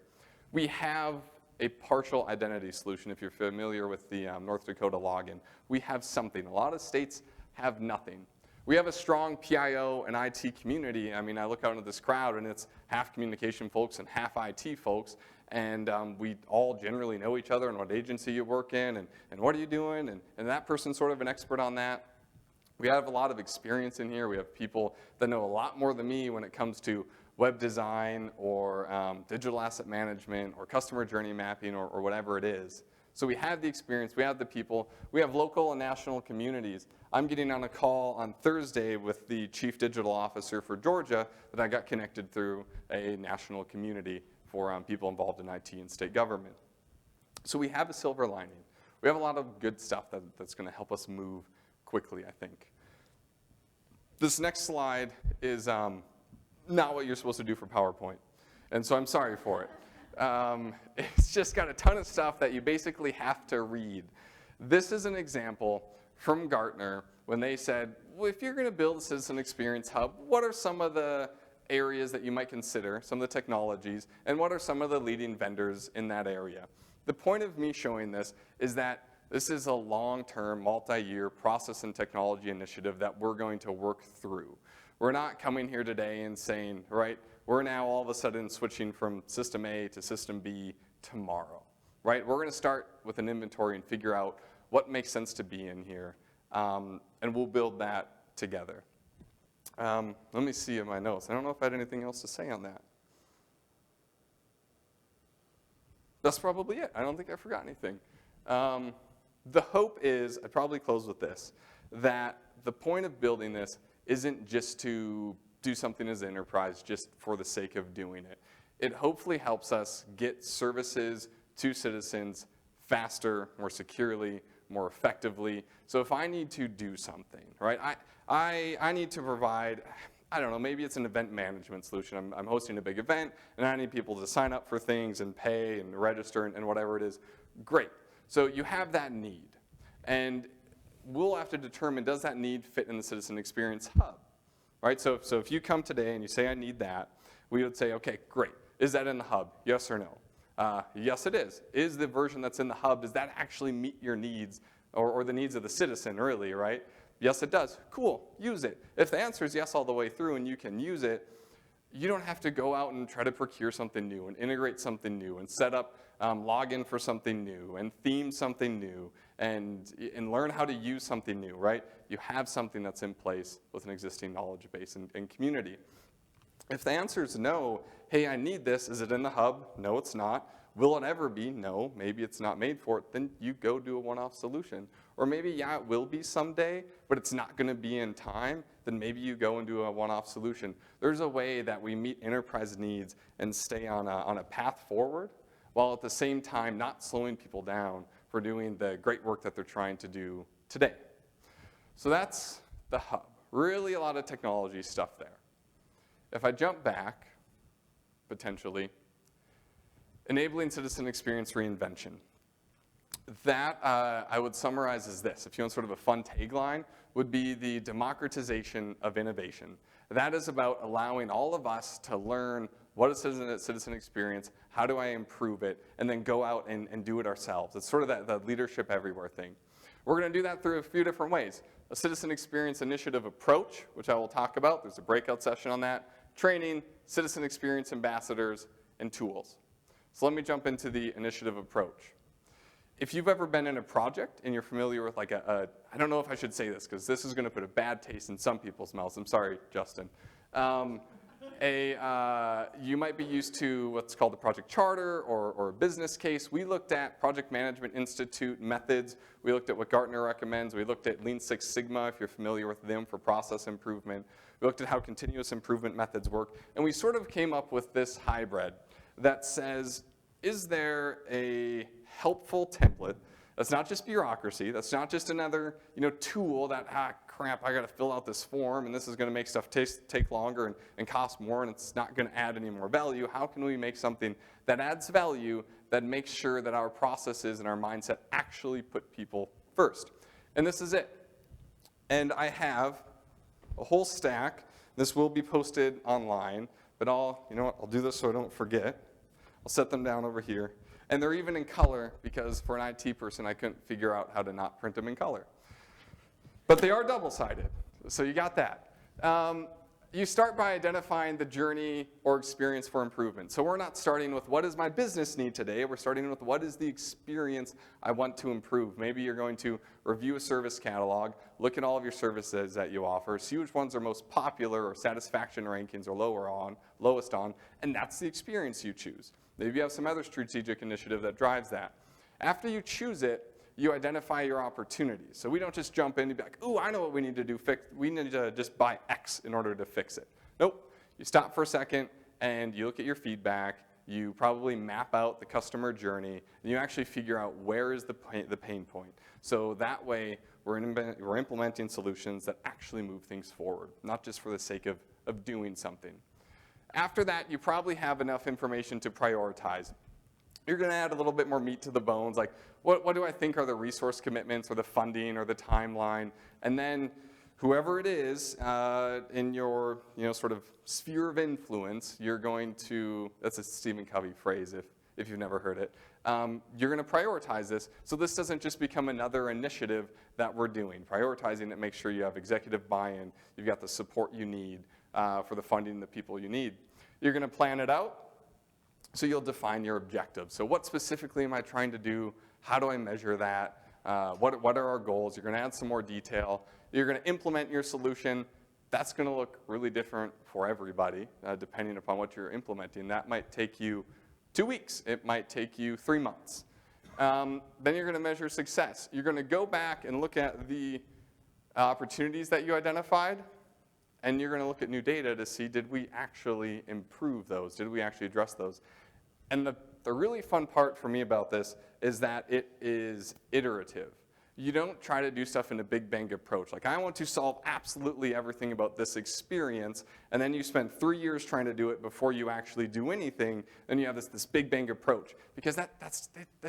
We have a partial identity solution, if you're familiar with the North Dakota login. We have something. A lot of states have nothing. We have a strong PIO and IT community. I mean, I look out into this crowd, and it's half communication folks and half IT folks, and we all generally know each other and what agency you work in, and what are you doing, and that person's sort of an expert on that. We have a lot of experience in here. We have people that know a lot more than me when it comes to web design or digital asset management or customer journey mapping or whatever it is. So we have the experience, we have the people, we have local and national communities. I'm getting on a call on Thursday with the Chief Digital Officer for Georgia that I got connected through a national community for people involved in IT and state government. So we have a silver lining. We have a lot of good stuff that's going to help us move quickly, I think. This next slide is not what you're supposed to do for PowerPoint, and so I'm sorry for it. It's just got a ton of stuff that you basically have to read. This is an example from Gartner when they said, well, if you're going to build a citizen experience hub, what are some of the areas that you might consider, some of the technologies, and what are some of the leading vendors in that area? The point of me showing this is that this is a long-term, multi-year process and technology initiative that we're going to work through. We're not coming here today and saying, right, we're now all of a sudden switching from system A to system B tomorrow, right? We're going to start with an inventory and figure out what makes sense to be in here, and we'll build that together. Let me see in my notes. I don't know if I had anything else to say on that. That's probably it. I don't think I forgot anything. The hope is, I'd probably close with this, that the point of building this isn't just to do something as an enterprise just for the sake of doing it. It hopefully helps us get services to citizens faster, more securely, more effectively. So if I need to do something, right, I need to provide, I don't know, maybe it's an event management solution. I'm hosting a big event, and I need people to sign up for things and pay and register and whatever it is. Great. So you have that need. And we'll have to determine, does that need fit in the Citizen Experience Hub? Right? So if you come today and you say, I need that, we would say, okay, great. Is that in the hub? Yes or no? Yes, it is. Is the version that's in the hub, does that actually meet your needs or the needs of the citizen, really, right? Yes, it does. Cool, use it. If the answer is yes all the way through and you can use it, you don't have to go out and try to procure something new and integrate something new and set up login for something new and theme something new and learn how to use something new, right? You have something that's in place with an existing knowledge base and community. If the answer is no, hey, I need this, is it in the hub? No, it's not. Will it ever be? No, maybe it's not made for it. Then you go do a one-off solution. Or maybe, yeah, it will be someday, but it's not going to be in time. Then maybe you go and do a one-off solution. There's a way that we meet enterprise needs and stay on a path forward, while at the same time not slowing people down for doing the great work that they're trying to do today. So that's the hub. Really a lot of technology stuff there. If I jump back, potentially, enabling citizen experience reinvention. That I would summarize as this. If you want sort of a fun tagline, would be the democratization of innovation. That is about allowing all of us to learn what is citizen experience, how do I improve it, and then go out and do it ourselves. It's sort of that leadership everywhere thing. We're going to do that through a few different ways. A citizen experience initiative approach, which I will talk about. There's a breakout session on that. Training, citizen experience ambassadors, and tools. So let me jump into the initiative approach. If you've ever been in a project and you're familiar with like I don't know if I should say this because this is going to put a bad taste in some people's mouths. I'm sorry, Justin. You might be used to what's called a project charter or a business case. We looked at Project Management Institute methods. We looked at what Gartner recommends. We looked at Lean Six Sigma, if you're familiar with them, for process improvement. We looked at how continuous improvement methods work. And we sort of came up with this hybrid that says, is there a helpful template that's not just bureaucracy, that's not just another tool that, crap, I got to fill out this form and this is going to make stuff take longer and cost more and it's not going to add any more value. How can we make something that adds value, that makes sure that our processes and our mindset actually put people first? And this is it. And I have a whole stack. This will be posted online, but I'll do this so I don't forget. I'll set them down over here. And they're even in color because for an IT person, I couldn't figure out how to not print them in color. But they are double-sided, so you got that. you start by identifying the journey or experience for improvement. So we're not starting with what does my business need today, we're starting with what is the experience I want to improve. Maybe you're going to review a service catalog, look at all of your services that you offer, see which ones are most popular or satisfaction rankings are lowest on, and that's the experience you choose. Maybe you have some other strategic initiative that drives that. After you choose it, you identify your opportunities. So we don't just jump in and be like, ooh, I know what we need to do. We need to just buy X in order to fix it. Nope. You stop for a second and you look at your feedback. You probably map out the customer journey, and you actually figure out where is the pain point. So that way, we're implementing solutions that actually move things forward, not just for the sake of doing something. After that, you probably have enough information to prioritize. You're going to add a little bit more meat to the bones, like what do I think are the resource commitments or the funding or the timeline, and then whoever it is in your sort of sphere of influence, you're going to, that's a Stephen Covey phrase if you've never heard it, you're going to prioritize this so this doesn't just become another initiative that we're doing. Prioritizing it makes sure you have executive buy-in, you've got the support you need for the funding, the people you need. You're going to plan it out. So you'll define your objectives. So what specifically am I trying to do? How do I measure that? What are our goals? You're going to add some more detail. You're going to implement your solution. That's going to look really different for everybody, depending upon what you're implementing. That might take you 2 weeks. It might take you 3 months. Then you're going to measure success. You're going to go back and look at the opportunities that you identified, and you're going to look at new data to see, did we actually improve those? Did we actually address those? And the really fun part for me about this is that it is iterative. You don't try to do stuff in a big bang approach. Like, I want to solve absolutely everything about this experience, and then you spend 3 years trying to do it before you actually do anything, then you have this big bang approach. Because that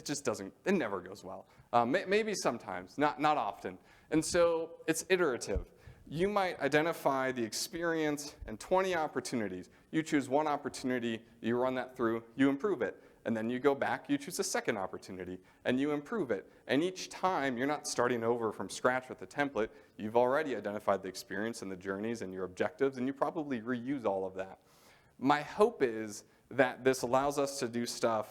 just doesn't, it never goes well. Maybe sometimes, not often. And so it's iterative. You might identify the experience and 20 opportunities. You choose one opportunity, you run that through, you improve it. And then you go back, you choose a second opportunity, and you improve it. And each time, you're not starting over from scratch with the template. You've already identified the experience and the journeys and your objectives, and you probably reuse all of that. My hope is that this allows us to do stuff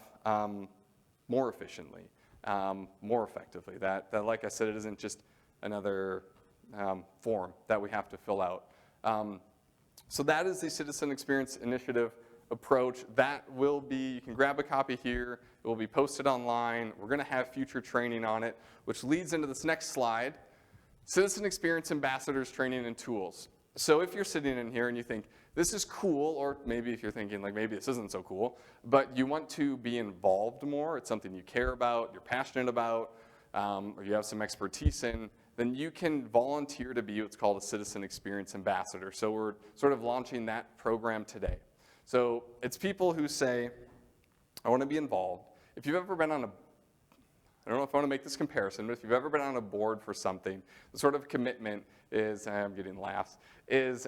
more efficiently, more effectively. That, like I said, it isn't just another form that we have to fill out. So that is the Citizen Experience Initiative approach. That will be, you can grab a copy here, it will be posted online. We're going to have future training on it, which leads into this next slide, Citizen Experience Ambassadors Training and Tools. So if you're sitting in here and you think, this is cool, or maybe if you're thinking, like, maybe this isn't so cool, but you want to be involved more, it's something you care about, you're passionate about, or you have some expertise in, then you can volunteer to be what's called a Citizen Experience Ambassador. So we're sort of launching that program today. So it's people who say, I want to be involved. If you've ever been on I don't know if I want to make this comparison, but if you've ever been on a board for something, the sort of commitment is, I'm getting laughs, is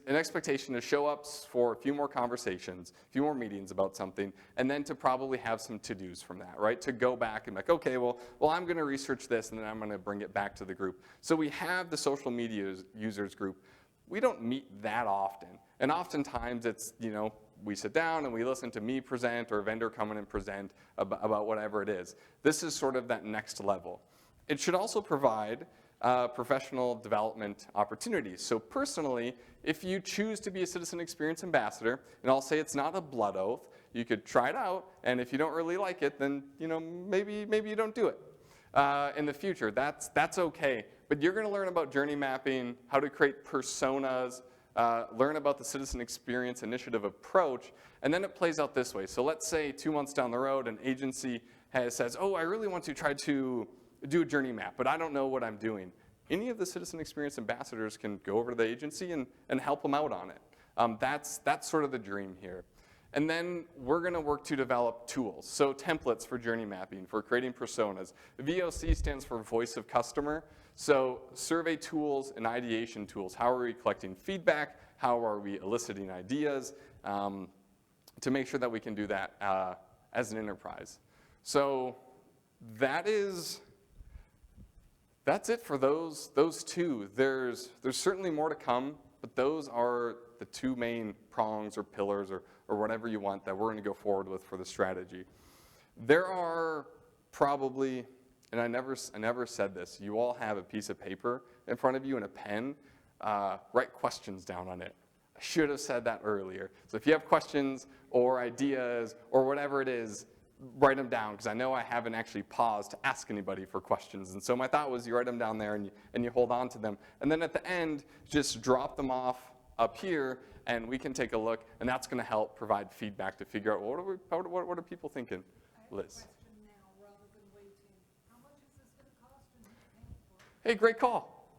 an expectation to show up for a few more conversations, a few more meetings about something, and then to probably have some to-dos from that, right? To go back and be like, okay, well, I'm going to research this, and then I'm going to bring it back to the group. So we have the social media users group. We don't meet that often, and oftentimes it's, we sit down and we listen to me present or a vendor come in and present about whatever it is. This is sort of that next level. It should also provide professional development opportunities. So personally, if you choose to be a Citizen Experience Ambassador, and I'll say it's not a blood oath, you could try it out, and if you don't really like it, then maybe you don't do it in the future. That's okay. But you're going to learn about journey mapping, how to create personas, learn about the Citizen Experience Initiative approach, and then it plays out this way. So let's say 2 months down the road, an agency says, oh, I really want to try to do a journey map, but I don't know what I'm doing. Any of the Citizen Experience Ambassadors can go over to the agency and help them out on it. That's sort of the dream here. And then we're going to work to develop tools, so templates for journey mapping, for creating personas. VOC stands for Voice of Customer. So survey tools and ideation tools. How are we collecting feedback? How are we eliciting ideas to make sure that we can do that as an enterprise? So that's it for those two. There's certainly more to come but those are the two main prongs or pillars or whatever you want that we're going to go forward with for the strategy. There are probably, and I never said this, you all have a piece of paper in front of you and a pen. Write questions down on it. I should have said that earlier. So if you have questions or ideas or whatever it is, write them down, because I know I haven't actually paused to ask anybody for questions. And so my thought was you write them down there and you hold on to them. And then at the end, just drop them off up here and we can take a look, and that's going to help provide feedback to figure out what are people thinking. Liz. Hey, great call.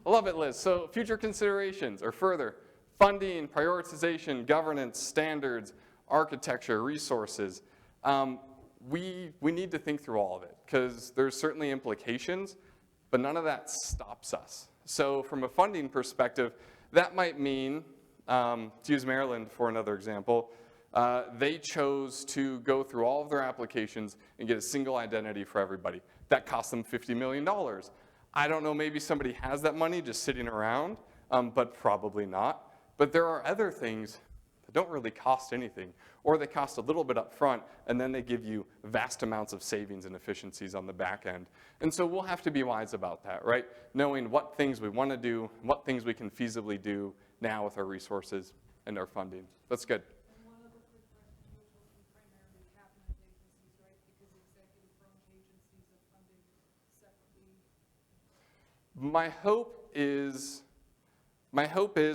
I love it, Liz. So future considerations or further, funding, prioritization, governance, standards, architecture, resources. We need to think through all of it because there's certainly implications, but none of that stops us. So from a funding perspective, that might mean, to use Maryland for another example, they chose to go through all of their applications and get a single identity for everybody. That cost them $50 million. I don't know, maybe somebody has that money just sitting around, but probably not. But there are other things that don't really cost anything, or they cost a little bit up front, and then they give you vast amounts of savings and efficiencies on the back end. And so we'll have to be wise about that, right? Knowing what things we want to do, what things we can feasibly do now with our resources and our funding. That's good. And one other quick question, you were talking primarily cabinet agencies, right? Because executive branch agencies are funded separately. My hope is,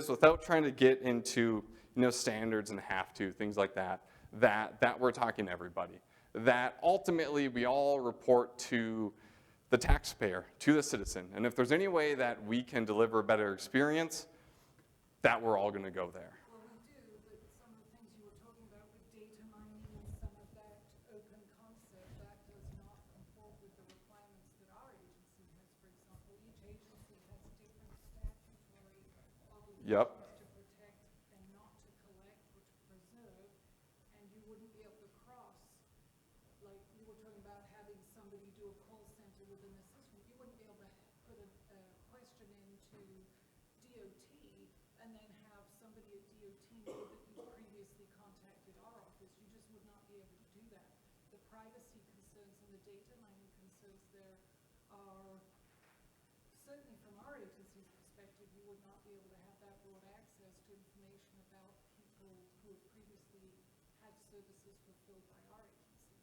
without trying to get into standards and have to, things like that we're talking to everybody. That ultimately we all report to the taxpayer, to the citizen. And if there's any way that we can deliver a better experience, that we're all going to go there. Well, we do, but some of the things you were talking about with data mining and some of that open concept, that does not comport with the requirements that our agency has. For example, each agency has different statutory obligations. Yep. To protect and not to collect or to preserve, and you wouldn't be able to cross, like you were talking about having somebody do a call center within the system, you wouldn't be able to put a question into DOT and then have somebody at DOT know that you previously contacted our office. You just would not be able to do that. The privacy concerns and the data mining concerns there are, certainly from our agency's perspective, you would not be able to have that broad access to information about people who have previously had services fulfilled by our agency.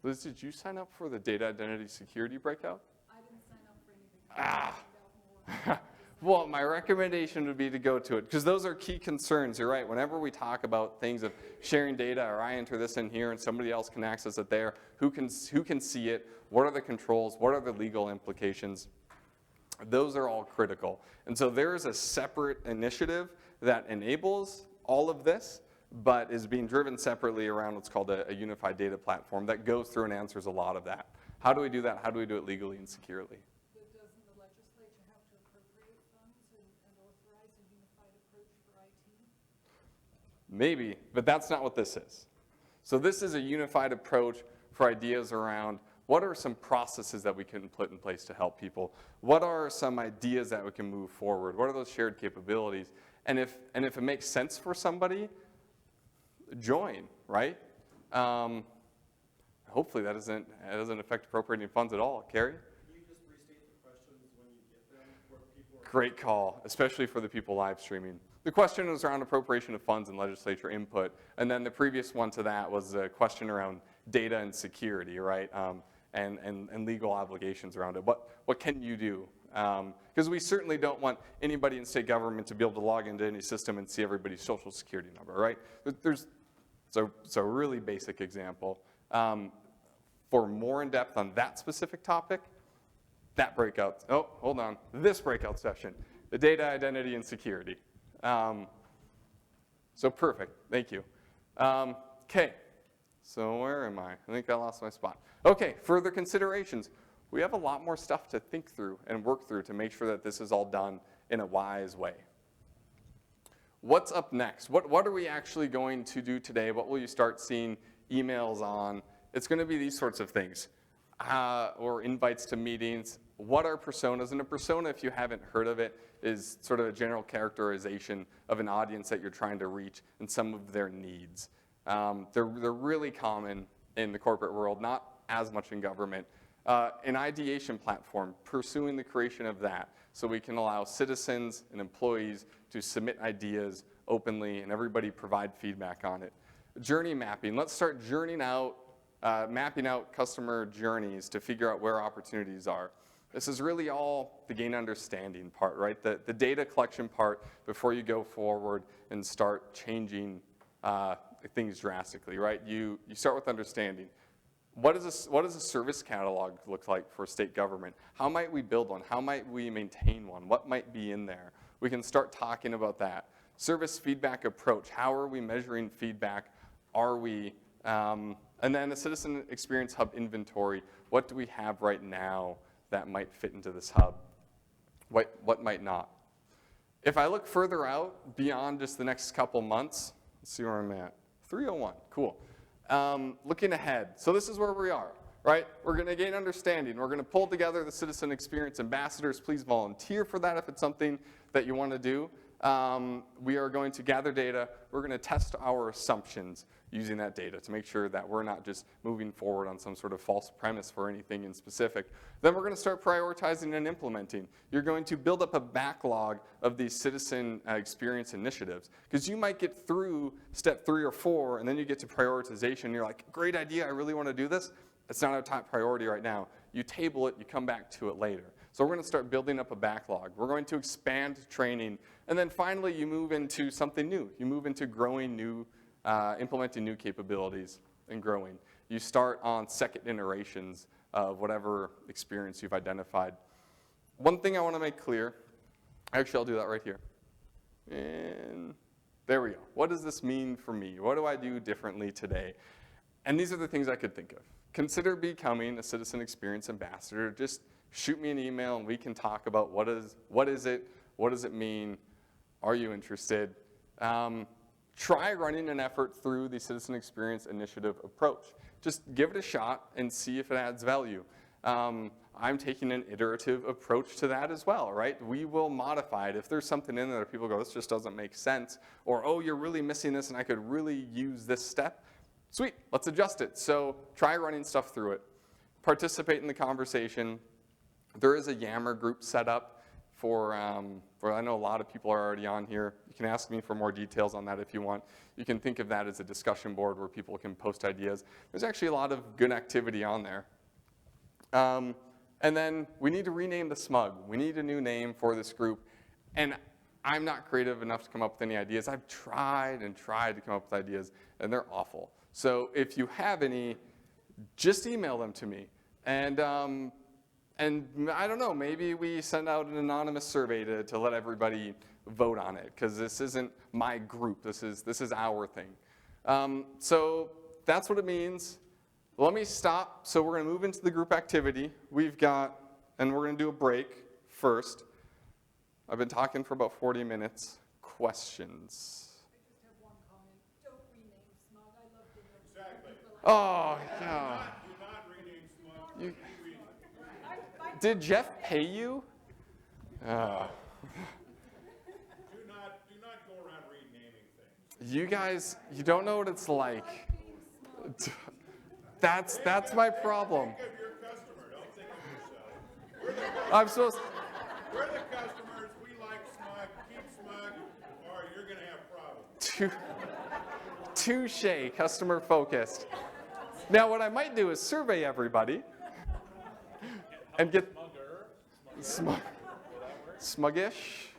Liz, did you sign up for the data identity security breakout? I didn't sign up for anything. I found out more. Well, my recommendation would be to go to it, because those are key concerns. You're right. Whenever we talk about things of sharing data, or I enter this in here and somebody else can access it there, who can see it, what are the controls, what are the legal implications, those are all critical. And so there is a separate initiative that enables all of this, but is being driven separately around what's called a unified data platform that goes through and answers a lot of that. How do we do that? How do we do it legally and securely? But doesn't the legislature have to appropriate funds and authorize a unified approach for IT? Maybe, but that's not what this is. So this is a unified approach for ideas around what are some processes that we can put in place to help people? What are some ideas that we can move forward? What are those shared capabilities? And if it makes sense for somebody, join, right? Hopefully that doesn't affect appropriating funds at all. Carrie? Can you just restate the questions when you get them? Where people are Great call, especially for the people live streaming. The question was around appropriation of funds and legislature input, and then the previous one to that was a question around data and security, right? And legal obligations around it. What can you do? Because we certainly don't want anybody in state government to be able to log into any system and see everybody's social security number, right? So a really basic example. For more in depth on that specific topic, this breakout session, the data identity and security. So perfect, thank you. Okay, so where am I? I think I lost my spot. Okay, further considerations. We have a lot more stuff to think through and work through to make sure that this is all done in a wise way. What's up next? What are we actually going to do today? What will you start seeing emails on? It's going to be these sorts of things, or invites to meetings. what are personas? And a persona, if you haven't heard of it, is sort of a general characterization of an audience that you're trying to reach and some of their needs. They're really common in the corporate world, not as much in government. An ideation platform, pursuing the creation of that so we can allow citizens and employees to submit ideas openly and everybody provide feedback on it. Journey mapping, let's start mapping out customer journeys to figure out where opportunities are. This is really all the gain understanding part, right? The data collection part before you go forward and start changing things drastically, right? You start with understanding. What does a service catalog look like for state government? How might we build one? How might we maintain one? What might be in there? We can start talking about that. Service feedback approach. How are we measuring feedback? Are we? And then a citizen experience hub inventory. What do we have right now that might fit into this hub? What might not? If I look further out beyond just the next couple months, let's see where I'm at. 301, cool. Looking ahead, so this is where we are, right? We're going to gain understanding. We're going to pull together the citizen experience ambassadors. Please volunteer for that if it's something that you want to do. We are going to gather data. We're going to test our assumptions using that data to make sure that we're not just moving forward on some sort of false premise for anything in specific. Then we're going to start prioritizing and implementing. You're going to build up a backlog of these citizen experience initiatives, because you might get through step 3 or 4, and then you get to prioritization, and you're like, great idea, I really want to do this. It's not our top priority right now. You table it, you come back to it later. So we're going to start building up a backlog. We're going to expand training. And then finally, you move into something new. You move into growing new, implementing new capabilities and growing. You start on second iterations of whatever experience you've identified. One thing I want to make clear, actually I'll do that right here. And there we go. What does this mean for me? What do I do differently today? And these are the things I could think of. Consider becoming a citizen experience ambassador. Just shoot me an email and we can talk about what is it, what does it mean, are you interested? Try running an effort through the Citizen Experience Initiative approach. Just give it a shot and see if it adds value. I'm taking an iterative approach to that as well, right? We will modify it. If there's something in there that people go, this just doesn't make sense, or, oh, you're really missing this and I could really use this step, sweet, let's adjust it. So try running stuff through it. Participate in the conversation. There is a Yammer group set up for I know a lot of people are already on here. You can ask me for more details on that if you want. You can think of that as a discussion board where people can post ideas. There's actually a lot of good activity on there. And then we need to rename the SMUG. We need a new name for this group. And I'm not creative enough to come up with any ideas. I've tried and tried to come up with ideas, and they're awful. So if you have any, just email them to me. And I don't know, maybe we send out an anonymous survey to let everybody vote on it, because this isn't my group, this is our thing. So that's what it means. Let me stop. So we're going to move into the group activity. We've got, and we're going to do a break first. I've been talking for about 40 minutes. Questions? I just have one comment. Don't rename SMUG. I love the name. Exactly. Oh, yeah. Do not rename SMUG for any reason. Did Jeff pay you? Do not go around renaming things. You guys, you don't know what it's like. That's my problem. Think of your customer, don't think of yourself. I'm supposed. We're the customers, we like SMUG, keep SMUG, or you're gonna have problems. Touche, customer focused. Now what I might do is survey everybody and get smuggish.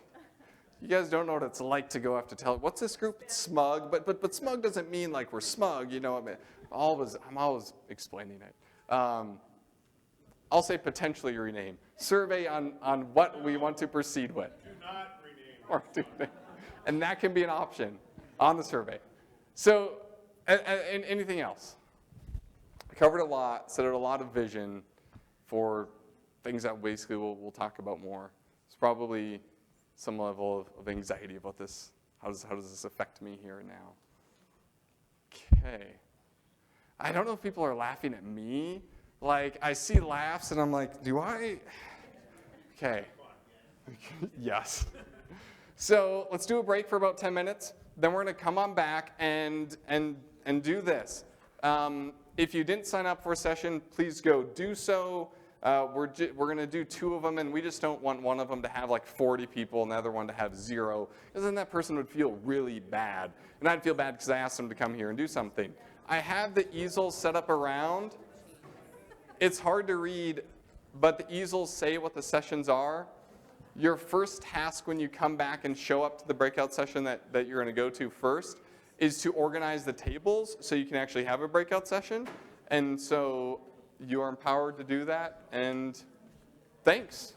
You guys don't know what it's like to go have to tell, what's this group? It's smug, but smug doesn't mean like we're smug, you know. I'm always explaining it. I'll say potentially rename. Survey on what we want to proceed with. Do not rename. Or and that can be an option on the survey. So, and anything else? I covered a lot, set out a lot of vision for things that basically we'll talk about more. It's probably some level of anxiety about this. How does this affect me here and now? Okay. I don't know if people are laughing at me. Like, I see laughs and I'm like, do I Okay. Yes. So let's do a break for about 10 minutes. Then we're going to come on back and do this. If you didn't sign up for a session, please go do so. We're going to do 2 of them, and we just don't want one of them to have like 40 people and the other one to have 0, because then that person would feel really bad. And I'd feel bad because I asked them to come here and do something. I have the easels set up around. It's hard to read, but the easels say what the sessions are. Your first task when you come back and show up to the breakout session that you're going to go to first is to organize the tables so you can actually have a breakout session. And so you are empowered to do that, and thanks.